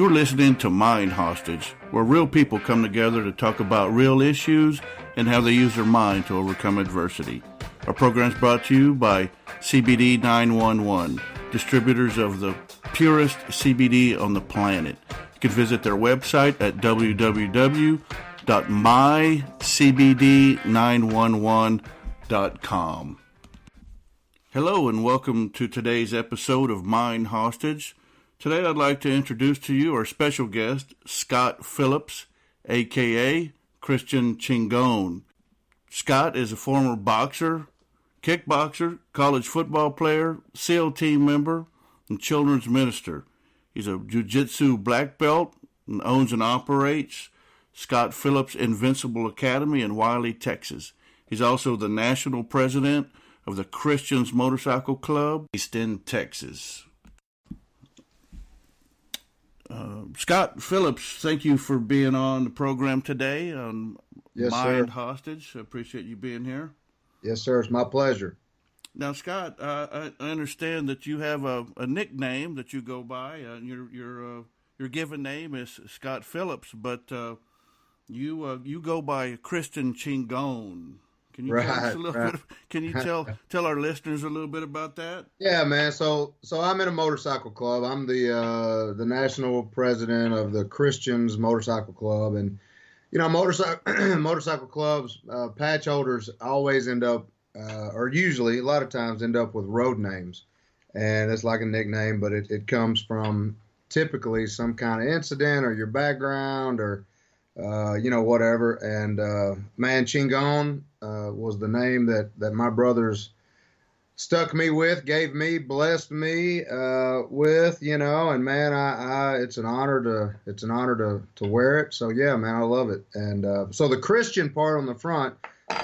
You're listening to Mind Hostage, where real people come together to talk about real issues and how they use their mind to overcome adversity. Our program is brought to you by CBD 911, distributors of the purest CBD on the planet. You can visit their website at www.mycbd911.com. Hello and welcome to today's episode of Mind Hostage. Today I'd like to introduce to you our special guest, Scott Phillips, a.k.a. Christian Chingon. Scott is a former boxer, kickboxer, college football player, SEAL team member, and children's minister. He's a Jujitsu Black Belt and owns and operates Scott Phillips Invincible Academy in Wiley, Texas. He's also the national president of the Christians Motorcycle Club based in Texas. Scott Phillips, thank you for being on the program today on Mind Hostage. I appreciate you being here. Yes, sir. It's my pleasure. Now, Scott, I understand that you have a nickname that you go by. Your given name is Scott Phillips, but you go by Christian Chingon. Can you tell us a little bit? Can you tell our listeners a little bit about that? Yeah, man. So I'm in a motorcycle club. I'm the national president of the Christians Motorcycle Club, and you know, motorcycle clubs, patch holders always end up, or usually a lot of times end up with road names, and it's like a nickname, but it comes from typically some kind of incident or your background or whatever. And man, Chingon was the name that my brothers stuck me with, gave me, blessed me with, and man, I it's an honor to wear it. So yeah, man, I love it. And so the Christian part on the front,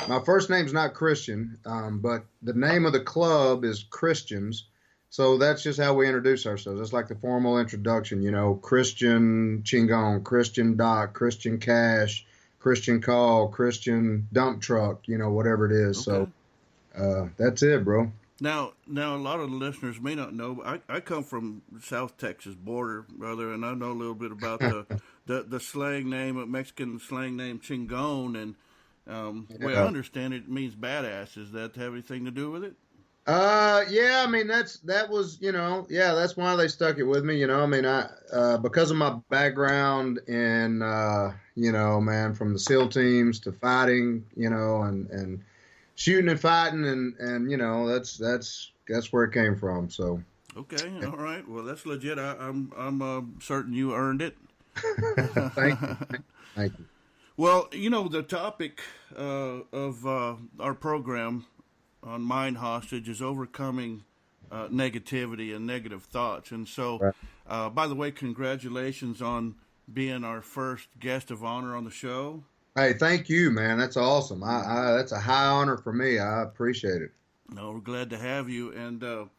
my first name's not Christian, but the name of the club is Christians. So that's just how we introduce ourselves. It's like the formal introduction, Christian Chingon, Christian Doc, Christian Cash, Christian Call, Christian Dump Truck, whatever it is. Okay. So that's it, bro. Now, a lot of the listeners may not know, I come from South Texas border, brother, and I know a little bit about the slang name, Mexican slang name Chingon, and the way I understand it, means badass. Does that have anything to do with it? Yeah, I mean, that's why they stuck it with me, I because of my background in, man, from the SEAL teams to fighting, and shooting and fighting and that's where it came from. So. Okay. All right. Well, that's legit. I'm certain you earned it. Thank you. Thank you. Well, the topic of our program on Mind Hostage is overcoming negativity and negative thoughts. And so, by the way, congratulations on being our first guest of honor on the show. Hey, thank you, man. That's awesome. That's a high honor for me. I appreciate it. No, we're glad to have you. And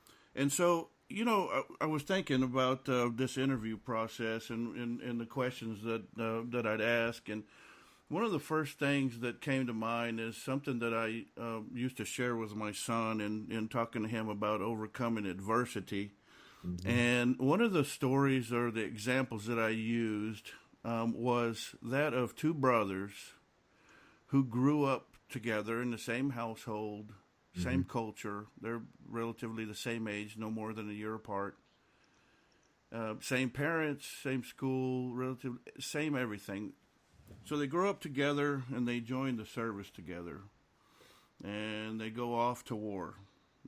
so, I was thinking about this interview process and the questions that I'd ask. And one of the first things that came to mind is something that I used to share with my son in talking to him about overcoming adversity. Mm-hmm. And one of the stories or the examples that I used was that of two brothers who grew up together in the same household, mm-hmm. same culture. They're relatively the same age, no more than a year apart. Same parents, same school, relatively same everything. So they grow up together and they join the service together, and they go off to war.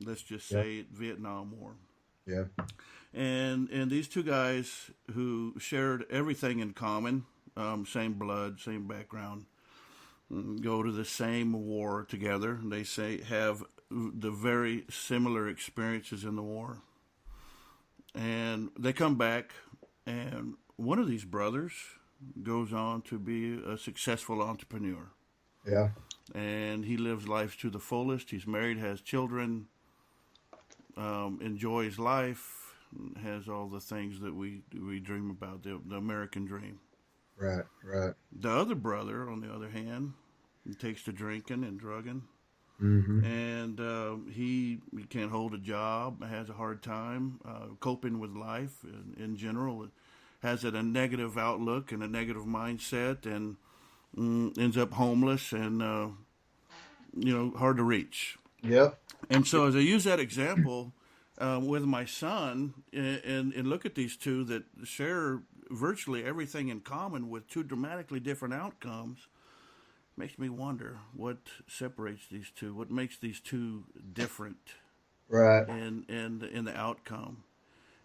Let's just say Vietnam War. Yeah. And these two guys who shared everything in common, same blood, same background, go to the same war together. They say have the very similar experiences in the war. And they come back, and one of these brothers goes on to be a successful entrepreneur. Yeah. And he lives life to the fullest. He's married, has children, enjoys life, has all the things that we dream about, the American dream. Right. The other brother, on the other hand, he takes to drinking and drugging. Mm-hmm. And he can't hold a job, has a hard time coping with life in general, has a negative outlook and a negative mindset, and ends up homeless and hard to reach. Yep. And so, as I use that example with my son, and look at these two that share virtually everything in common with two dramatically different outcomes, makes me wonder what separates these two, what makes these two different, Right. in the outcome.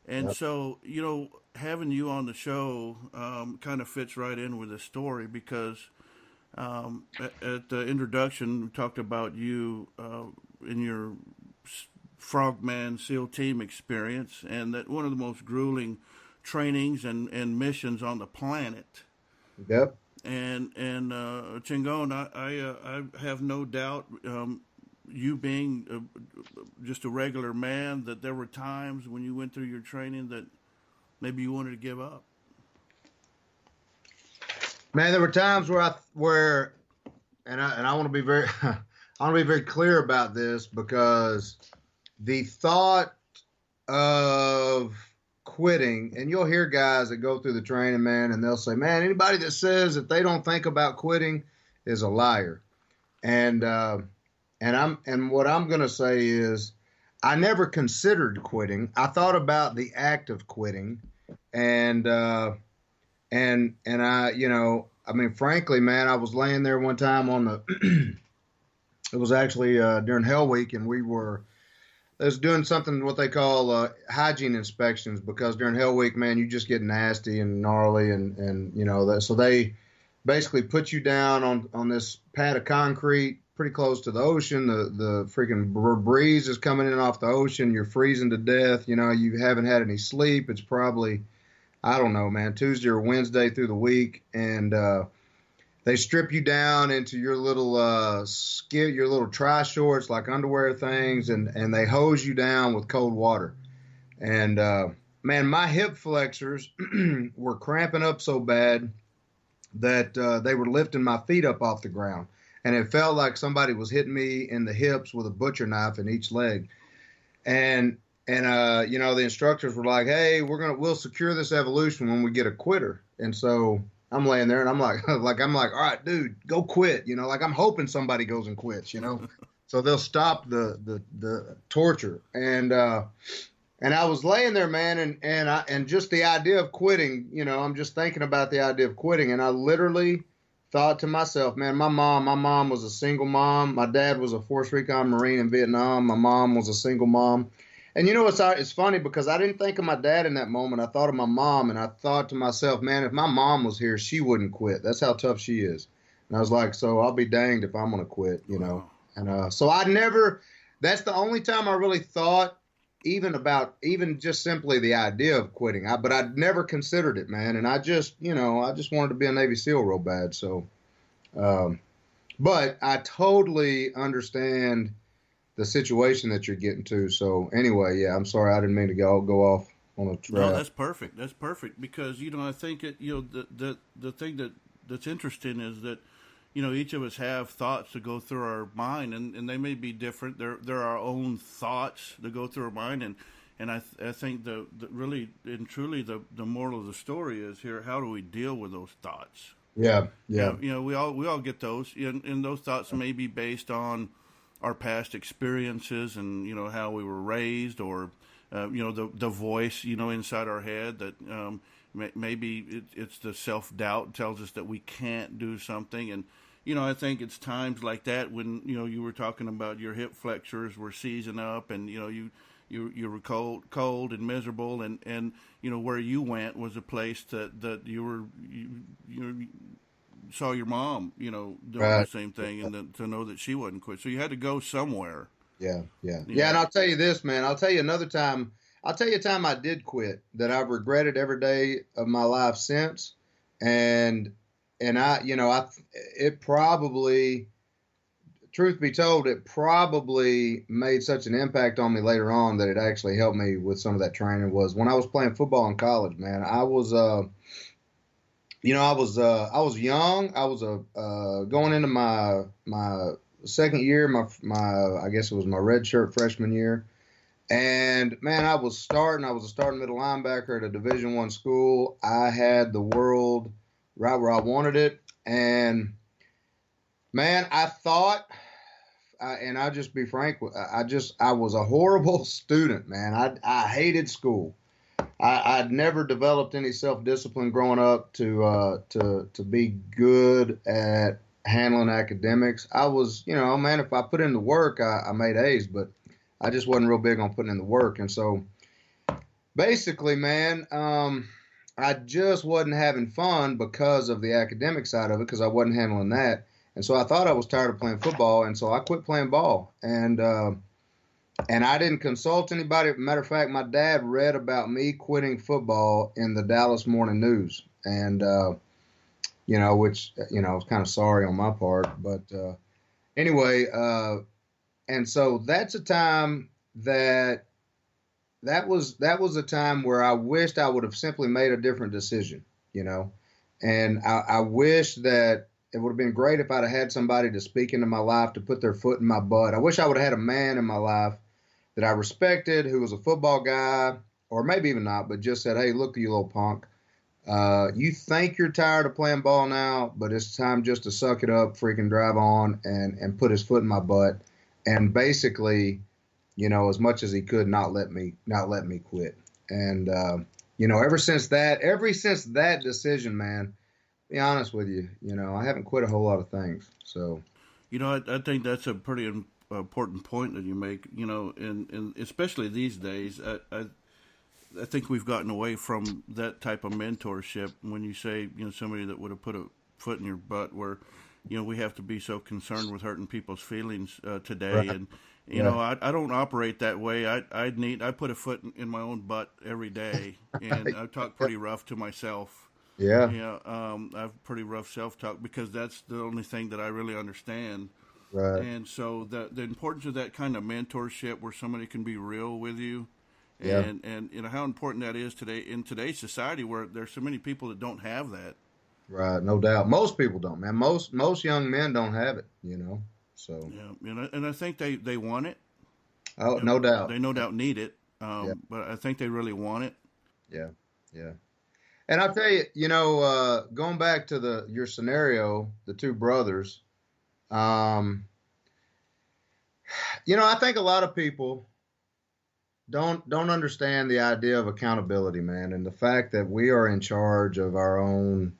And Yep. so, having you on the show kind of fits right in with the story, because at the introduction, we talked about you in your Frogman SEAL team experience, and that one of the most grueling trainings and missions on the planet. Yep. And Chingon, I have no doubt, you being just a regular man, that there were times when you went through your training that maybe you wanted to give up. Man, there were times where I want to be very I want to be very clear about this, because the thought of quitting, and you'll hear guys that go through the training, man, and they'll say, man, anybody that says that they don't think about quitting is a liar. And what I'm going to say is, I never considered quitting. I thought about the act of quitting, and I, I mean, frankly, man, I was laying there one time on the, it was actually during Hell Week, and I was doing something what they call hygiene inspections, because during Hell Week, man, you just get nasty and gnarly, and so they basically put you down on this pad of concrete pretty close to the ocean. The freaking breeze is coming in off the ocean. You're freezing to death. You haven't had any sleep. It's probably, I don't know, man, Tuesday or Wednesday through the week, and they strip you down into your little your little tri-shorts, like underwear things, and they hose you down with cold water. And man, my hip flexors were cramping up so bad that they were lifting my feet up off the ground, and it felt like somebody was hitting me in the hips with a butcher knife in each leg. And the instructors were like, hey, we'll secure this evolution when we get a quitter. And so I'm laying there, and I'm like, all right, dude, go quit. Like, I'm hoping somebody goes and quits, so they'll stop the torture. And I was laying there, man, and just the idea of quitting, I'm just thinking about the idea of quitting. And I literally thought to myself, man, my mom was a single mom. My dad was a Force Recon Marine in Vietnam. My mom was a single mom. And it's funny, because I didn't think of my dad in that moment. I thought of my mom, and I thought to myself, man, if my mom was here, she wouldn't quit. That's how tough she is. And I was like, so I'll be danged if I'm going to quit, Wow. And so that's the only time I really thought even just simply the idea of quitting. But I'd never considered it, man. And I just wanted to be a Navy SEAL real bad. So, but I totally understand the situation that you're getting to. So anyway, yeah, I'm sorry, I didn't mean to go off on a track. No, that's perfect. That's perfect, because I think the thing that's interesting is that each of us have thoughts that go through our mind, and they may be different. They're our own thoughts that go through our mind, and I think the really and truly the moral of the story is here: how do we deal with those thoughts? Yeah. We all get those, and those thoughts may be based on our past experiences and how we were raised, or the voice inside our head that maybe it's the self-doubt tells us that we can't do something. And I think it's times like that when you were talking about your hip flexors were seizing up, and you were cold and miserable, and where you went was a place that you saw your mom, doing Right. the same thing, and then to know that she wasn't quit. So you had to go somewhere. Yeah. And I'll tell you this, man. I'll tell you another time. I'll tell you a time I did quit that I've regretted every day of my life since. And it probably, truth be told, it probably made such an impact on me later on that it actually helped me with some of that training. Was when I was playing football in college, man. I was young. I was going into my second year, my I guess it was my red shirt freshman year, And man, I was a starting middle linebacker at a Division I school. I had the world right where I wanted it. And man, I thought, and I'll just be frank, I was a horrible student, man. I hated school. I'd never developed any self-discipline growing up to be good at handling academics. I was, man, if I put in the work, I made A's, but I just wasn't real big on putting in the work. And so basically, man, I just wasn't having fun because of the academic side of it, because I wasn't handling that. And so I thought I was tired of playing football, and so I quit playing ball. And I didn't consult anybody. Matter of fact, my dad read about me quitting football in the Dallas Morning News, and which was kind of sorry on my part, but anyway, and so that's a time that was a time where I wished I would have simply made a different decision, and I wish that it would have been great if I'd have had somebody to speak into my life, to put their foot in my butt. I wish I would have had a man in my life that I respected, who was a football guy, or maybe even not, but just said, hey, look, you little punk. You think you're tired of playing ball now, but it's time just to suck it up, freaking drive on, and put his foot in my butt. And basically, as much as he could, not let me quit. And, ever since that decision, man, be honest with you, I haven't quit a whole lot of things. So, I think that's a pretty important point that you make, and especially these days, I think we've gotten away from that type of mentorship. When you say, somebody that would have put a foot in your butt, where, we have to be so concerned with hurting people's feelings today. Right. And, I don't operate that way. I put a foot in my own butt every day, and I talk pretty rough to myself. Yeah. I have pretty rough self-talk, because that's the only thing that I really understand. Right. And so the importance of that kind of mentorship, where somebody can be real with you, yeah. and how important that is today in today's society, where there's so many people that don't have that. Right, no doubt. Most people don't, man. Most young men don't have it, So yeah, and I think they want it. Oh, no doubt. They no doubt need it, but I think they really want it. Yeah. And I'll tell you, going back to your scenario, the two brothers, I think a lot of people don't understand the idea of accountability, man, and the fact that we are in charge of our own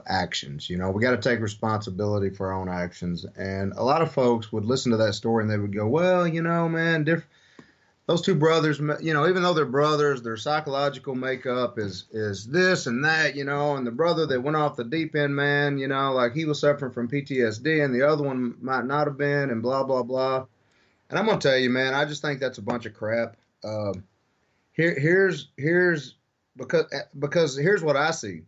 actions. We got to take responsibility for our own actions. And a lot of folks would listen to that story and they would go, well, man, those two brothers, even though they're brothers, their psychological makeup is this and that, and the brother that went off the deep end, man, like he was suffering from PTSD and the other one might not have been, and blah, blah, blah. And I'm going to tell you, man, I just think that's a bunch of crap. Here's because here's what I see.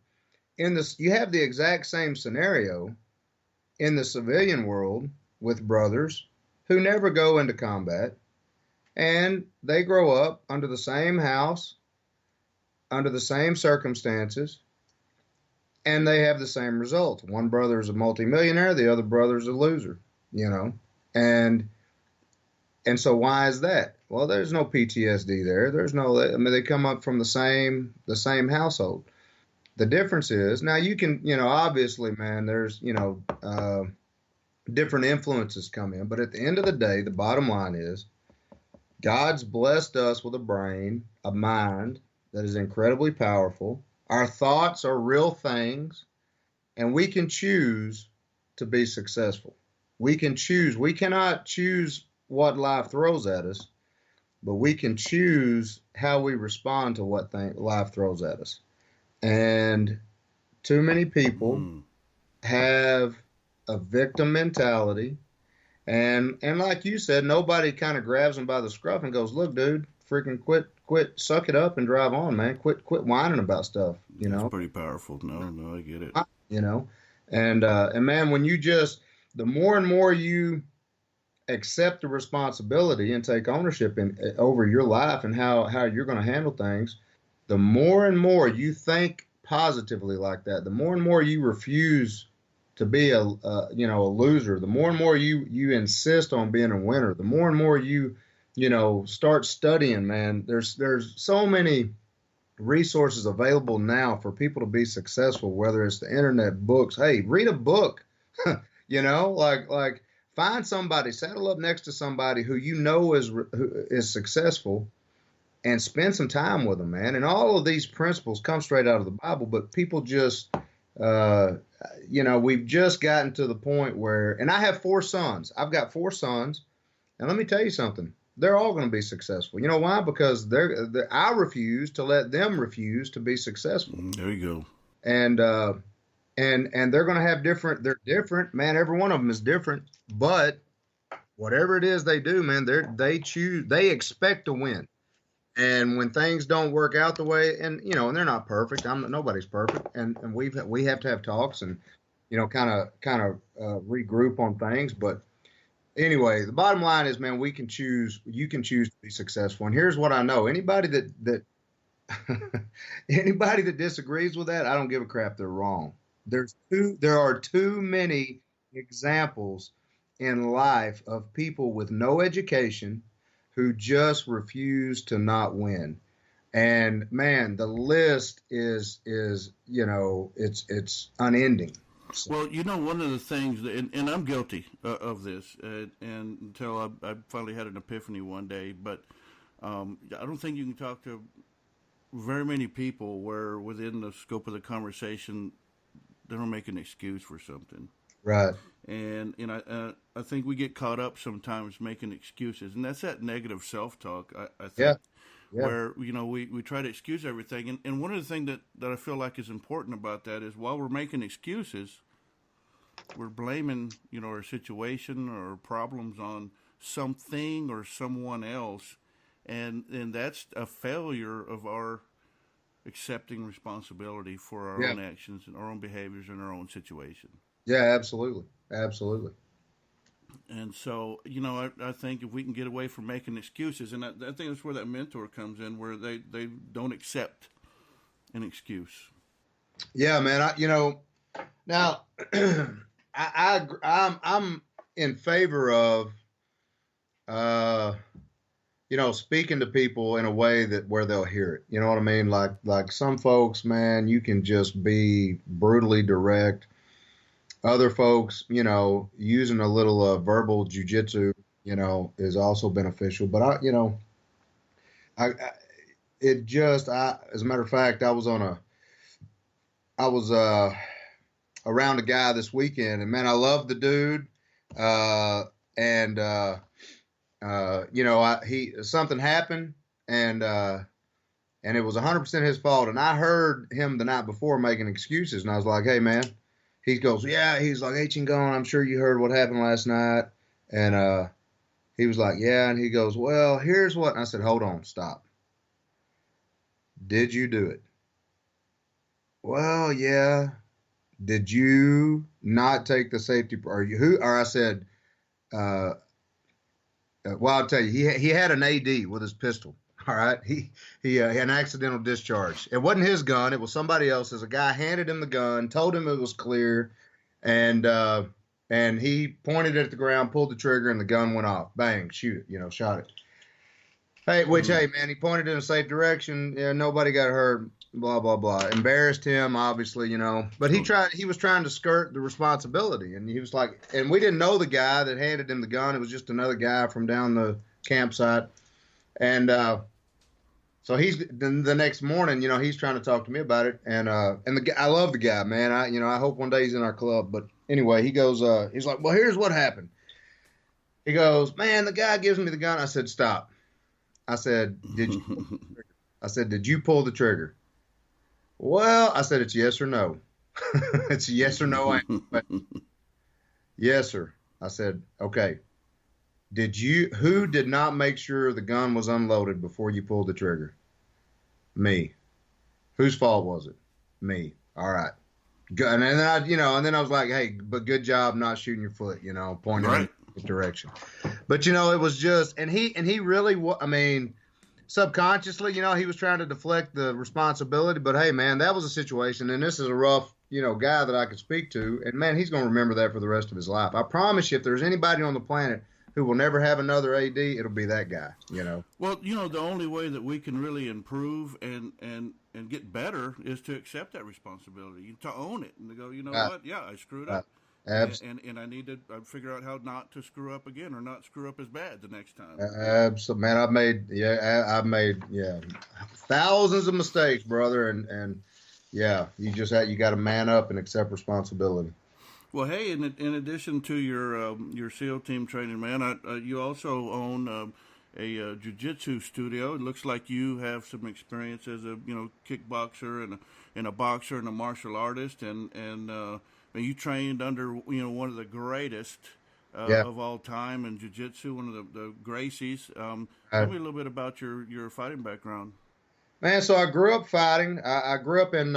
You have the exact same scenario in the civilian world with brothers who never go into combat. And they grow up under the same house, under the same circumstances, and they have the same results. One brother is a multimillionaire, the other brother is a loser, And so why is that? Well, there's no PTSD there. They come up from the same household. The difference is, now you can, obviously, man, there's, different influences come in. But at the end of the day, the bottom line is, God's blessed us with a brain, a mind that is incredibly powerful. Our thoughts are real things, and we can choose to be successful. We can choose. We cannot choose what life throws at us, but we can choose how we respond to what life throws at us. And too many people have a victim mentality. And like you said, nobody kind of grabs them by the scruff and goes, look, dude, freaking quit, suck it up and drive on, man. Quit whining about stuff, That's pretty powerful. No, I get it. And man, when the more and more you accept the responsibility and take ownership over your life and how you're going to handle things, the more and more you think positively like that, the more and more you refuse to be a loser, the more and more you insist on being a winner, the more and more you start studying, man. There's so many resources available now for people to be successful, whether it's the internet, books. Hey, read a book. Like find somebody, saddle up next to somebody who who is successful, and spend some time with them, man. And all of these principles come straight out of the Bible, but people just, we've just gotten to the point where, and I have 4 sons. I've got 4 sons, and let me tell you something. They're all going to be successful. You know why? Because I refuse to let them refuse to be successful. There you go. And they're going to have they're different, man. Every one of them is different, but whatever it is they do, man, they expect to win. And when things don't work out the way, and they're not perfect. Nobody's perfect, and we have to have talks and kind of regroup on things. But anyway, the bottom line is, man, you can choose to be successful. And here's what I know: anybody that anybody that disagrees with that, I don't give a crap. They're wrong. There are too many examples in life of people with no education who just refuse to not win. And man, the list is it's unending. So. Well, one of the things, and I'm guilty of this, and until I finally had an epiphany one day, but I don't think you can talk to very many people where within the scope of the conversation, they don't make an excuse for something. Right. And I think we get caught up sometimes making excuses, and that's that negative self-talk. I think where we try to excuse everything, and one of the things that I feel like is important about that is while we're making excuses, we're blaming our situation or problems on something or someone else, and that's a failure of our accepting responsibility for our own actions and our own behaviors and our own situation. Yeah, absolutely. Absolutely. And so, I think if we can get away from making excuses, and I think that's where that mentor comes in, where they don't accept an excuse. Yeah, man. Now I'm in favor of, speaking to people in a way where they'll hear it. You know what I mean? Like some folks, man, you can just be brutally direct. Other folks, using a little verbal jujitsu, is also beneficial. But as a matter of fact, I was around a guy this weekend, and man, I love the dude. Something happened, and it was 100% his fault. And I heard him the night before making excuses, and I was like, hey, man. He goes, yeah. He's like, H and gone. I'm sure you heard what happened last night. And he was like, yeah. And he goes, well, here's what. And I said, hold on, stop. Did you do it? Well, yeah. Did you not take the safety? Or I said, well, I'll tell you, he had an AD with his pistol. All right. He had an accidental discharge. It wasn't his gun. It was somebody else's. A guy handed him the gun, told him it was clear. And he pointed it at the ground, pulled the trigger, and the gun went off. Bang, shoot it, shot it. Hey, hey, man, he pointed in a safe direction. Yeah, nobody got hurt, blah, blah, blah. Embarrassed him, obviously, But he was trying to skirt the responsibility. And he was like, and we didn't know the guy that handed him the gun. It was just another guy from down the campsite. And, so the next morning, he's trying to talk to me about it, and I love the guy, man. I hope one day he's in our club. But anyway, he goes, he's like, well, here's what happened. He goes, man, the guy gives me the gun. I said, stop. I said, did you pull the trigger? Well, I said, it's yes or no. It's a yes or no answer. Yes, sir. I said, okay. Who did not make sure the gun was unloaded before you pulled the trigger? Me. Whose fault was it? Me. All right. Good. And then I was like, hey, but good job not shooting your foot, pointing in the direction. But, it was just, and he really, subconsciously, he was trying to deflect the responsibility, but hey, man, that was a situation. And this is a rough, guy that I could speak to. And man, he's going to remember that for the rest of his life. I promise you, if there's anybody on the planet who will never have another AD, it'll be that guy, you know. Well, the only way that we can really improve and get better is to accept that responsibility, to own it, and to go, Uh, what? Yeah, I screwed uh, up, abs- and I need to figure out how not to screw up again, or not screw up as bad the next time. man, I've made thousands of mistakes, brother, and yeah, you got to man up and accept responsibility. Well, hey, in addition to your SEAL team training, man, you also own a jiu-jitsu studio. It looks like you have some experience as a kickboxer and a boxer and a martial artist, and you trained under one of the greatest Yeah. of all time in jiu-jitsu, one of the Gracies. Tell Uh, me a little bit about your fighting background. Man, so I grew up fighting. I grew up in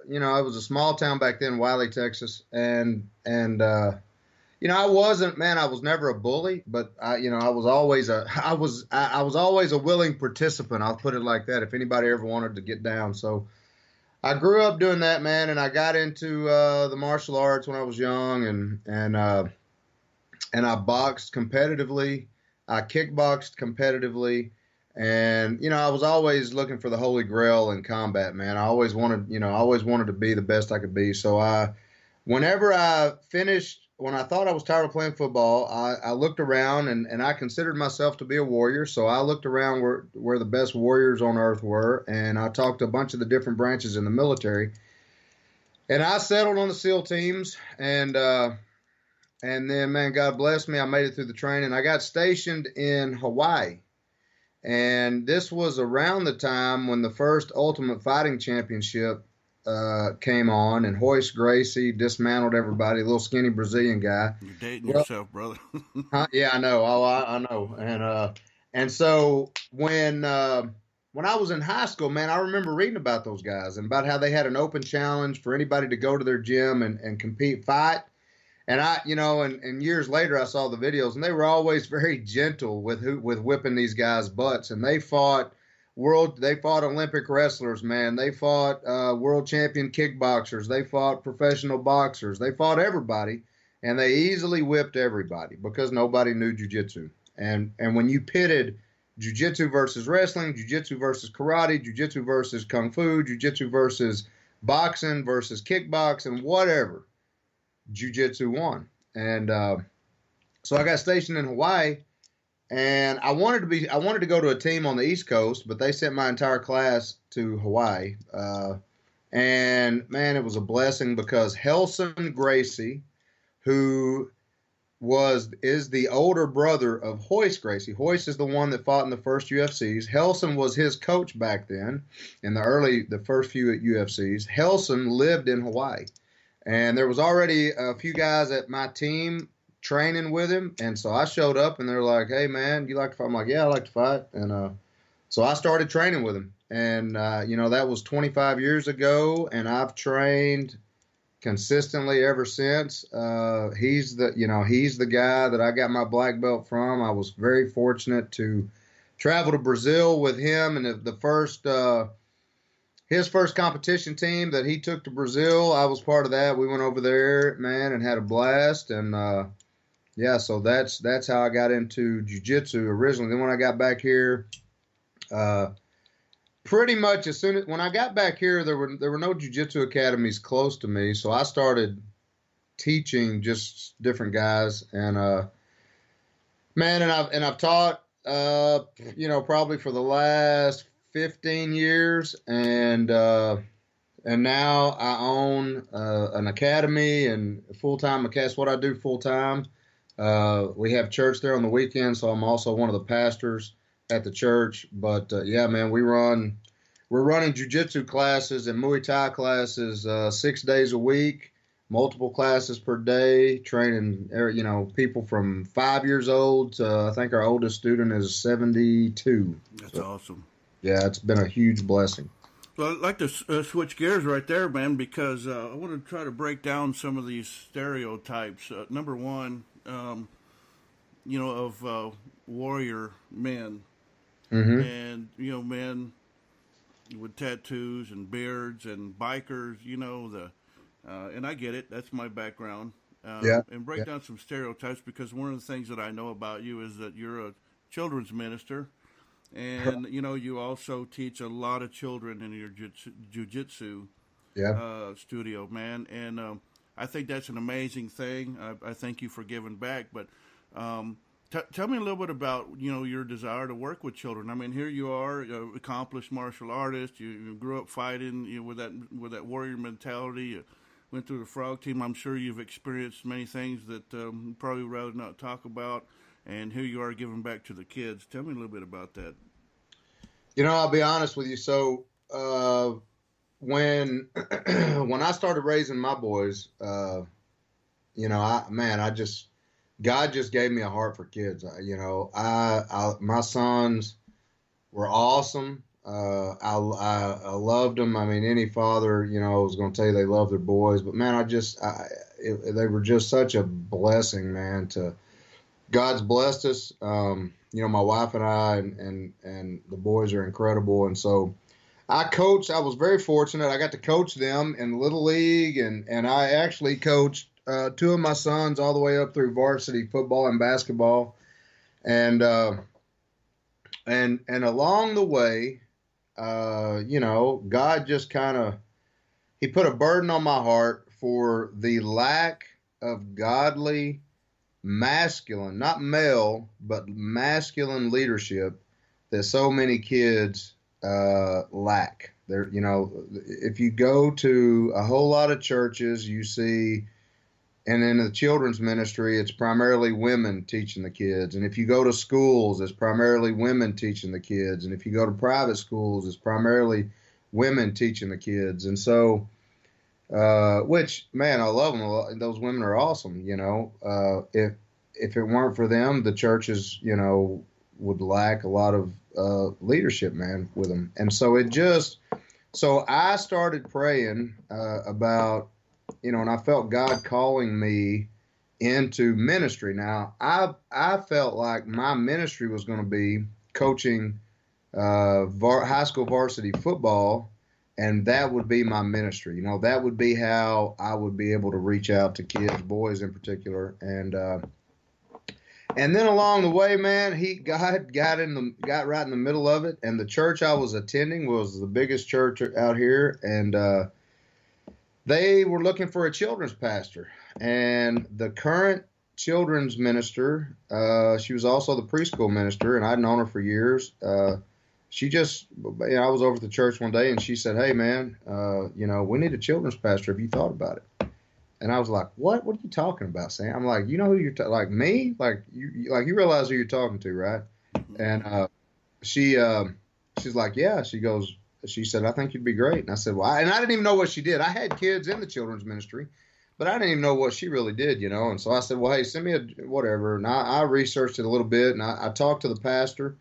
it was a small town back then, Wiley, Texas, and I wasn't, man, I was never a bully, but I was always I was always a willing participant. I'll put it like that. If anybody ever wanted to get down, so I grew up doing that, man, and I got into the martial arts when I was young, and I boxed competitively. I kickboxed competitively. And, I was always looking for the holy grail in combat, man. I always wanted to be the best I could be. So whenever when I thought I was tired of playing football, I looked around and I considered myself to be a warrior. So I looked around where the best warriors on earth were. And I talked to a bunch of the different branches in the military. And I settled on the SEAL teams. And then, man, God bless me, I made it through the training. I got stationed in Hawaii. And this was around the time when the first Ultimate Fighting Championship came on, and Hoist Gracie dismantled everybody, little skinny Brazilian guy. You're dating yourself, brother. Yeah, I know. Oh, I know. And so when I was in high school, man, I remember reading about those guys and about how they had an open challenge for anybody to go to their gym and compete, fight. And and years later, I saw the videos, and they were always very gentle with whipping these guys' butts. And they fought Olympic wrestlers, man. They fought world champion kickboxers. They fought professional boxers. They fought everybody, and they easily whipped everybody because nobody knew jiu-jitsu. And when you pitted jiu-jitsu versus wrestling, jiu-jitsu versus karate, jiu-jitsu versus kung fu, jiu-jitsu versus boxing versus kickboxing, whatever, jiu-jitsu won. And so I got stationed in Hawaii, and I wanted to go to a team on the East Coast, but they sent my entire class to Hawaii. And man, it was a blessing because Helson Gracie, who is the older brother of Hoist Gracie. Hoist is the one that fought in the first UFCs. Helson was his coach back then in the first few UFCs. Helson lived in Hawaii. And there was already a few guys at my team training with him. And so I showed up, and they're like, "Hey, man, you like to fight?" I'm like, "Yeah, I like to fight." And so I started training with him. And, that was 25 years ago, and I've trained consistently ever since. He's the guy that I got my black belt from. I was very fortunate to travel to Brazil with him, and his first competition team that he took to Brazil, I was part of that. We went over there, man, and had a blast. And so that's how I got into jiu-jitsu originally. Then when I got back here, pretty much when I got back here, there were no jiu-jitsu academies close to me, so I started teaching just different guys. And I've taught probably for the last 15 years, and now I own an academy and full-time. That's what I do full-time. We have church there on the weekend, so I'm also one of the pastors at the church. But man, we're running jiu-jitsu classes and Muay Thai classes 6 days a week, multiple classes per day, training people from 5 years old to I think our oldest student is 72. That's awesome. Yeah, it's been a huge blessing. Well, I'd like to switch gears right there, man, because I want to try to break down some of these stereotypes. Number one, of warrior men, and men with tattoos and beards and bikers. And I get it. That's my background. Yeah. and break down some stereotypes, because one of the things that I know about you is that you're a children's minister, and you also teach a lot of children in your jujitsu Yeah. studio, man. And I think that's an amazing thing. I thank you for giving back, but tell me a little bit about your desire to work with children. I mean, here you are, accomplished martial artist. You grew up fighting with that warrior mentality. You went through the frog team. I'm sure you've experienced many things that you'd probably rather not talk about. And here you are giving back to the kids. Tell me a little bit about that. I'll be honest with you. So when when I started raising my boys, God just gave me a heart for kids. My sons were awesome. I loved them. I mean, any father, was going to tell you they love their boys, but man, they were just such a blessing, man. God's blessed us. My wife and I and the boys are incredible. And so I was very fortunate. I got to coach them in Little League, and I actually coached two of my sons all the way up through varsity football and basketball. And along the way, God just he put a burden on my heart for the lack of godly, masculine, not male, but masculine leadership that so many kids lack. If you go to a whole lot of churches, you see, and in the children's ministry, it's primarily women teaching the kids. And if you go to schools, it's primarily women teaching the kids. And if you go to private schools, it's primarily women teaching the kids. And so, which, man, I love them. Those women are awesome. If it weren't for them, the churches, would lack a lot of leadership, man, with them. And so so I started praying about, and I felt God calling me into ministry. Now, I felt like my ministry was going to be coaching high school varsity football, and that would be my ministry. That would be how I would be able to reach out to kids, boys in particular. And then along the way, man, God got right in the middle of it. And the church I was attending was the biggest church out here, and they were looking for a children's pastor. And the current children's minister, she was also the preschool minister, and I'd known her for years. I was over at the church one day, and she said, "Hey, man, we need a children's pastor. Have you thought about it?" And I was like, "What? What are you talking about, Sam?" I'm like, "You know who you're like me? Like you realize who you're talking to, right?" And she's like, "Yeah." She said, "I think you'd be great." And I said, "Well," and I didn't even know what she did. I had kids in the children's ministry, but I didn't even know what she really did, And so I said, "Well, hey, send me whatever." And I researched it a little bit, and I talked to the pastor.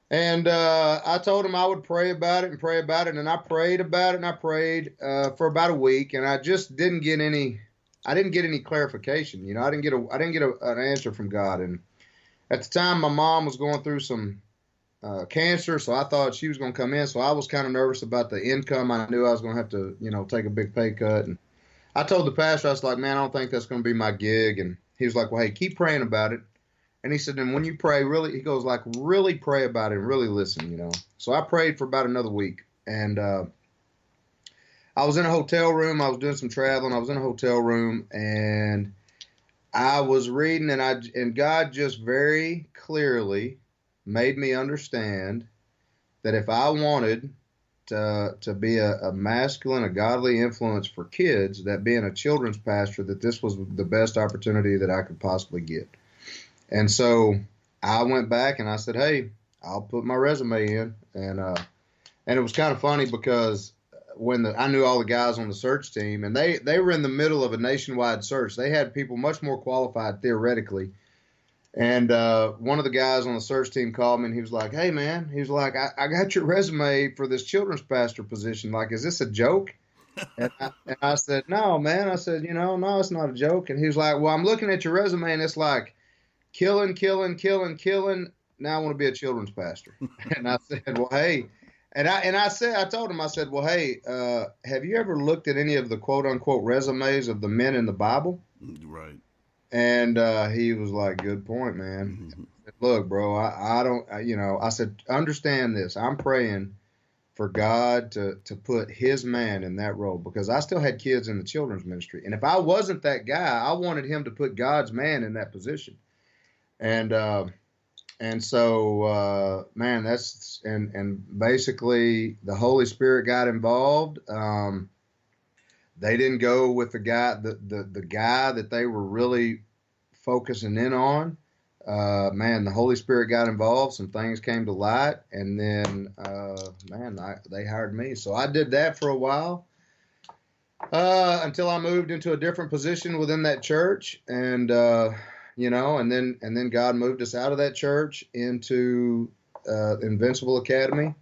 And I told him I would pray about it, and I prayed about it, and I prayed for about a week, and I just didn't get any. I didn't get any clarification. I didn't get an answer from God. And at the time, my mom was going through some cancer, so I thought she was going to come in. So I was kind of nervous about the income. I knew I was going to have to, take a big pay cut. And I told the pastor, I was like, "Man, I don't think that's going to be my gig." And he was like, "Well, hey, keep praying about it." And he said, "And when you pray, really," he goes, "like, really pray about it and really listen, So I prayed for about another week. And I was in a hotel room. I was doing some traveling. I was in a hotel room, and I was reading, and God just very clearly made me understand that if I wanted to be a masculine, a godly influence for kids, that being a children's pastor, that this was the best opportunity that I could possibly get. And so I went back and I said, "Hey, I'll put my resume in." And it was kind of funny because I knew all the guys on the search team, and they were in the middle of a nationwide search. They had people much more qualified theoretically. And one of the guys on the search team called me, and he was like, "Hey, man," he was like, I got your resume for this children's pastor position. Like, is this a joke?" And I said, "No, man." I said, "No, it's not a joke." And he was like, "Well, I'm looking at your resume, and it's like killing. Now I want to be a children's pastor." And I said, "Well, hey," I told him, I said, "Well, hey, have you ever looked at any of the quote unquote resumes of the men in the Bible?" Right. And he was like, "Good point, man. Mm-hmm. Look, bro, I don't, I said, understand this. I'm praying for God to put His man in that role because I still had kids in the children's ministry, and if I wasn't that guy, I wanted Him to put God's man in that position." And so, man, and basically the Holy Spirit got involved. They didn't go with the guy that they were really focusing in on. Man, the Holy Spirit got involved. Some things came to light, and then, man, they hired me. So I did that for a while until I moved into a different position within that church, and and then God moved us out of that church into Invincible Academy.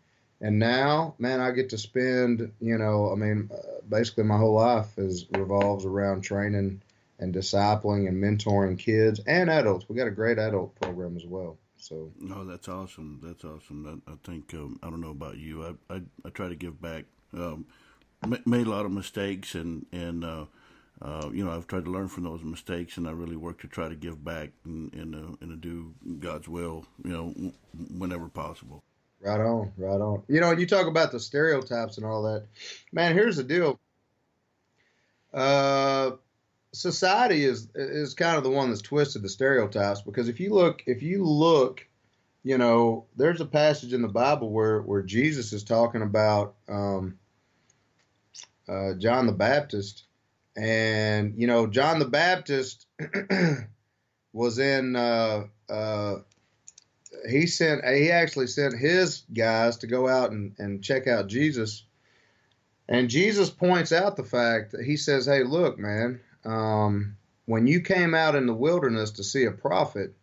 And now, man, I get to spend, basically my whole life revolves around training and discipling and mentoring kids and adults. We got a great adult program as well. So, No, that's awesome. That's awesome. I think I don't know about you. I try to give back. Made a lot of mistakes, and I've tried to learn from those mistakes, and I really work to try to give back and do God's will. Whenever possible. right on, right on. And you talk about the stereotypes and all that. Man, here's the deal. Uh, Society is kind of the one that's twisted the stereotypes because if you look, there's a passage in the Bible where Jesus is talking about John the Baptist, and John the Baptist was in. He actually sent his guys to go out and check out Jesus, and Jesus points out the fact that he says, "Hey, look, man." When you came out in the wilderness to see a prophet,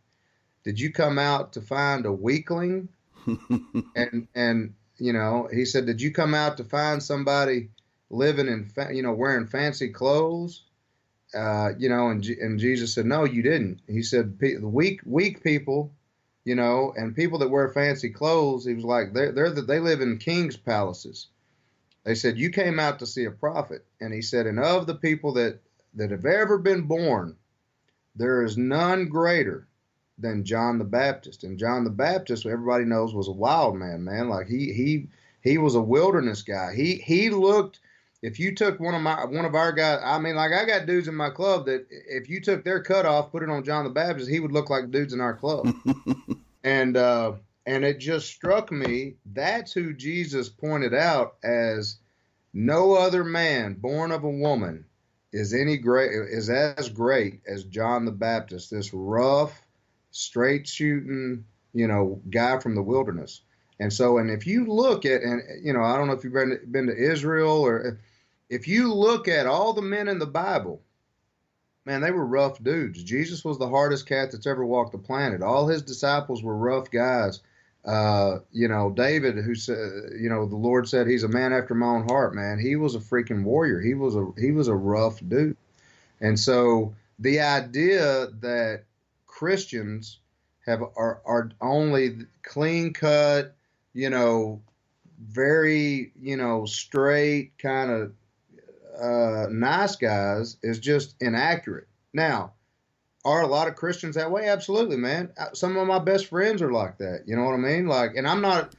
did you come out to find a weakling? And he said, did you come out to find somebody living in wearing fancy clothes? And Jesus said, no, you didn't. He said, the weak people, and people that wear fancy clothes. He was like, they live in king's palaces. They said, you came out to see a prophet. And he said, and of the people that have ever been born, there is none greater than John the Baptist. And John the Baptist, everybody knows, was a wild man, man. Like he was a wilderness guy. He looked. If you took one of our guys, I mean, like I got dudes in my club that if you took their cut off, put it on John the Baptist, he would look like dudes in our club. And it just struck me that's who Jesus pointed out as no other man born of a woman is as great as John the Baptist, this rough, straight shooting, guy from the wilderness. And so, and if you look at, and I don't know if you've been to Israel, or if you look at all the men in the Bible, man, they were rough dudes. Jesus was the hardest cat that's ever walked the planet. All his disciples were rough guys. David, who said, the Lord said he's a man after my own heart, man. He was a freaking warrior. He was a rough dude. And so the idea that Christians are only clean cut, very, straight kind of nice guys is just inaccurate. Now, are a lot of Christians that way? Absolutely, man. Some of my best friends are like that. You know what I mean? Like, and I'm not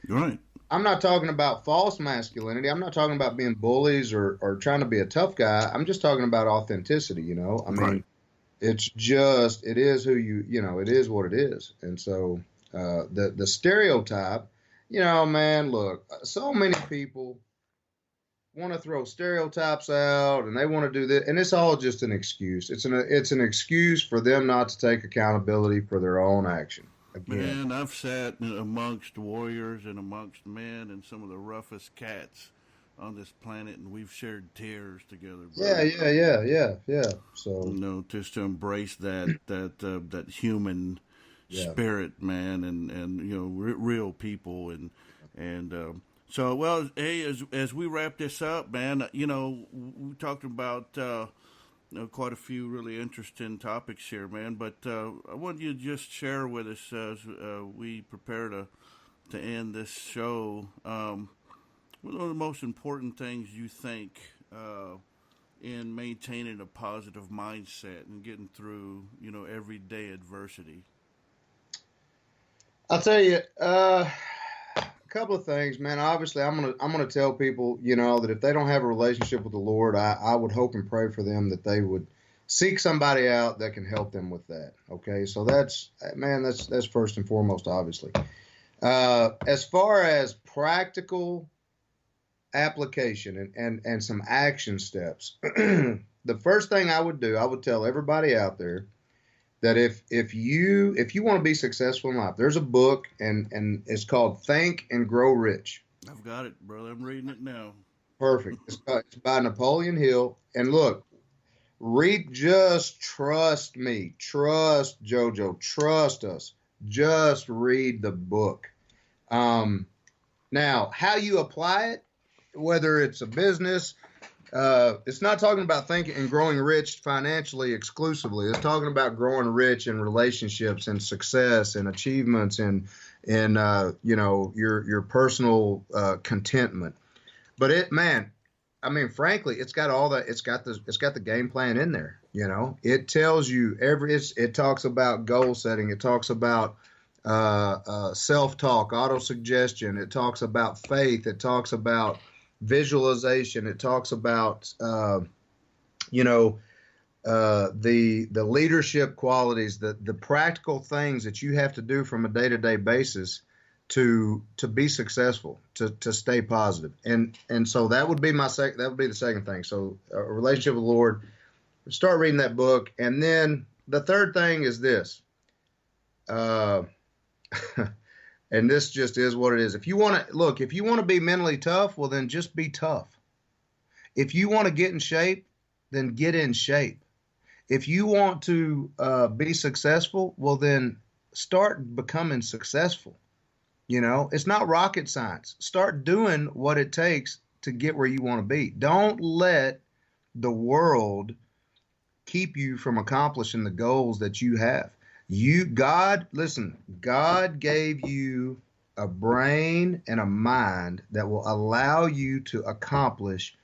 talking about false masculinity. I'm not talking about being bullies or trying to be a tough guy. I'm just talking about authenticity. I mean, It's just, it is it is what it is. And so, the stereotype, man, look, so many people want to throw stereotypes out and they want to do that, and it's all just an excuse. It's an excuse for them not to take accountability for their own action. Again, Man, I've sat amongst warriors and amongst men and some of the roughest cats on this planet, and we've shared tears together. Bro. Yeah. So just to embrace that human spirit, man, and real people, and so, well, hey, as we wrap this up, man, we talked about quite a few really interesting topics here, man. But I want you to just share with us as we prepare to end this show. One of the most important things you think in maintaining a positive mindset and getting through, everyday adversity? I'll tell you, a couple of things, man. Obviously, I'm gonna tell people, that if they don't have a relationship with the Lord, I would hope and pray for them that they would seek somebody out that can help them with that. Okay, so that's first and foremost, obviously. As far as practical application and some action steps, the first thing I would do, I would tell everybody out there that if you want to be successful in life, there's a book and it's called Think and Grow Rich. I've got it, brother. I'm reading it now. Perfect. It's by Napoleon Hill. And look, just trust me, trust JoJo, trust us. Just read the book. Now, how you apply it, whether it's a business, it's not talking about thinking and growing rich financially exclusively. It's talking about growing rich in relationships and success and achievements and your personal contentment. But frankly, it's got all that. It's got the game plan in there. It tells you it talks about goal setting. It talks about self-talk, auto-suggestion. It talks about faith. It talks about visualization. It talks about the leadership qualities, the practical things that you have to do from a day-to-day basis to be successful, to stay positive. And so that would be the second thing. So a relationship with the Lord, start reading that book. And then the third thing is this. And this just is what it is. If you want to be mentally tough, well, then just be tough. If you want to get in shape, then get in shape. If you want to be successful, well, then start becoming successful. It's not rocket science. Start doing what it takes to get where you want to be. Don't let the world keep you from accomplishing the goals that you have. God gave you a brain and a mind that will allow you to accomplish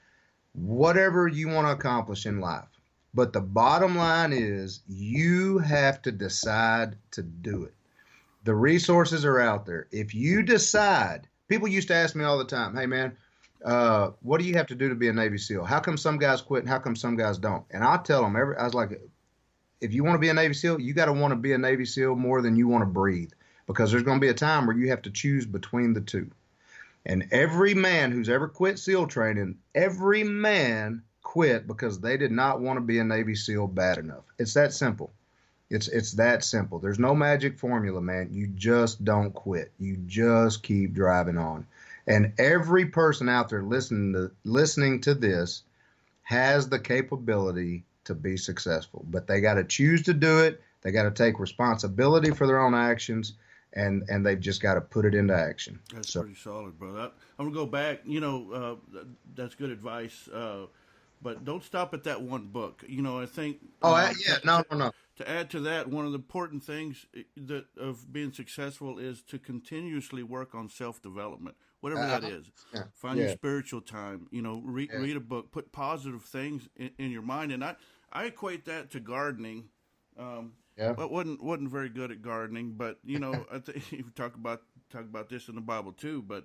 whatever you want to accomplish in life. But the bottom line is you have to decide to do it. The resources are out there. If you decide, people used to ask me all the time, hey man, what do you have to do to be a Navy SEAL? How come some guys quit and how come some guys don't? And I tell them, I was like, if you want to be a Navy SEAL, you got to want to be a Navy SEAL more than you want to breathe, because there's going to be a time where you have to choose between the two. And every man who's ever quit SEAL training, every man quit because they did not want to be a Navy SEAL bad enough. It's that simple. It's that simple. There's no magic formula, man. You just don't quit. You just keep driving on. And every person out there listening to this has the capability to be successful, but they got to choose to do it. They got to take responsibility for their own actions, and they've just got to put it into action. That's pretty solid, brother. I'm gonna go back. That's good advice. But don't stop at that one book. I think. No. To add to that, one of the important things of being successful is to continuously work on self-development, whatever that is. Find your spiritual time. Read a book, put positive things in your mind, and I equate that to gardening. But wasn't very good at gardening. But I think you talk about this in the Bible too. But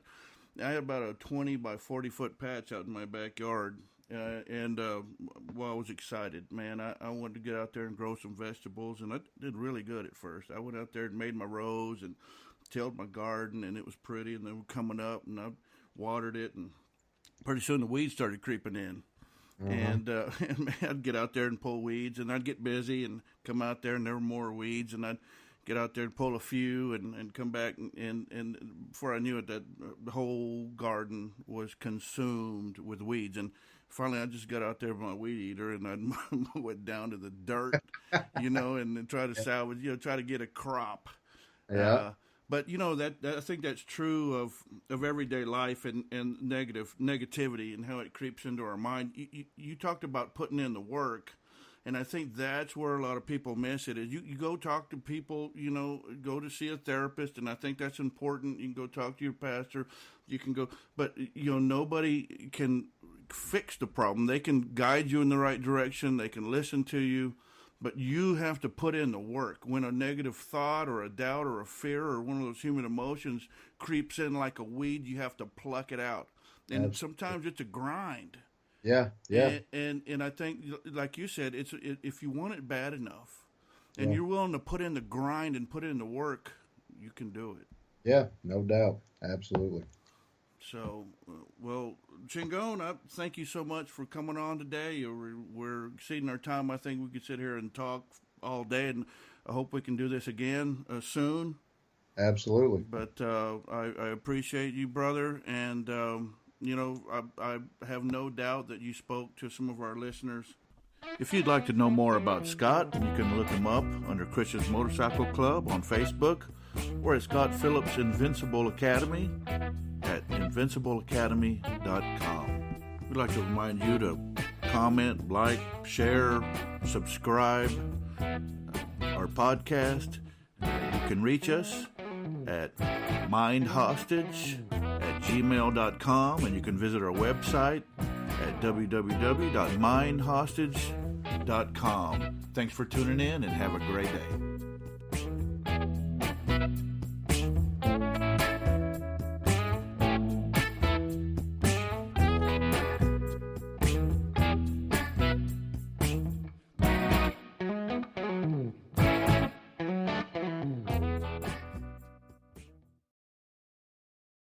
I had about a 20 by 40 foot patch out in my backyard. I was excited, man. I wanted to get out there and grow some vegetables, and I did really good at first. I went out there and made my rows and tilled my garden, and it was pretty, and they were coming up, and I watered it, and pretty soon the weeds started creeping in. And man, I'd get out there and pull weeds, and I'd get busy and come out there, and there were more weeds, and I'd get out there and pull a few and come back, and before I knew it, that the whole garden was consumed with weeds. And finally, I just got out there with my weed eater, and I went down to the dirt, and then try to salvage, try to get a crop. Yeah. But that I think that's true of everyday life and negativity and how it creeps into our mind. You talked about putting in the work, and I think that's where a lot of people miss it. Is you go talk to people, go to see a therapist, and I think that's important. You can go talk to your pastor, you can go, but nobody can fix the problem. They can guide you in the right direction. They can listen to you, but you have to put in the work. When a negative thought or a doubt or a fear or one of those human emotions creeps in like a weed, you have to pluck it out. And Absolutely. sometimes it's a grind. Yeah. And I think, like you said, if you want it bad enough, and Yeah. you're willing to put in the grind and put in the work, you can do it. Yeah, no doubt. Absolutely. So, well, Chingon, I thank you so much for coming on today. We're exceeding our time. I think we could sit here and talk all day, and I hope we can do this again soon. Absolutely. But I appreciate you, brother, and I have no doubt that you spoke to some of our listeners. If you'd like to know more about Scott, you can look him up under Christian's Motorcycle Club on Facebook, or at Scott Phillips Invincible Academy at invincibleacademy.com. We'd like to remind you to comment, like, share, subscribe our podcast. You can reach us at mindhostage@gmail.com, and you can visit our website at www.mindhostage.com. Thanks for tuning in, and have a great day.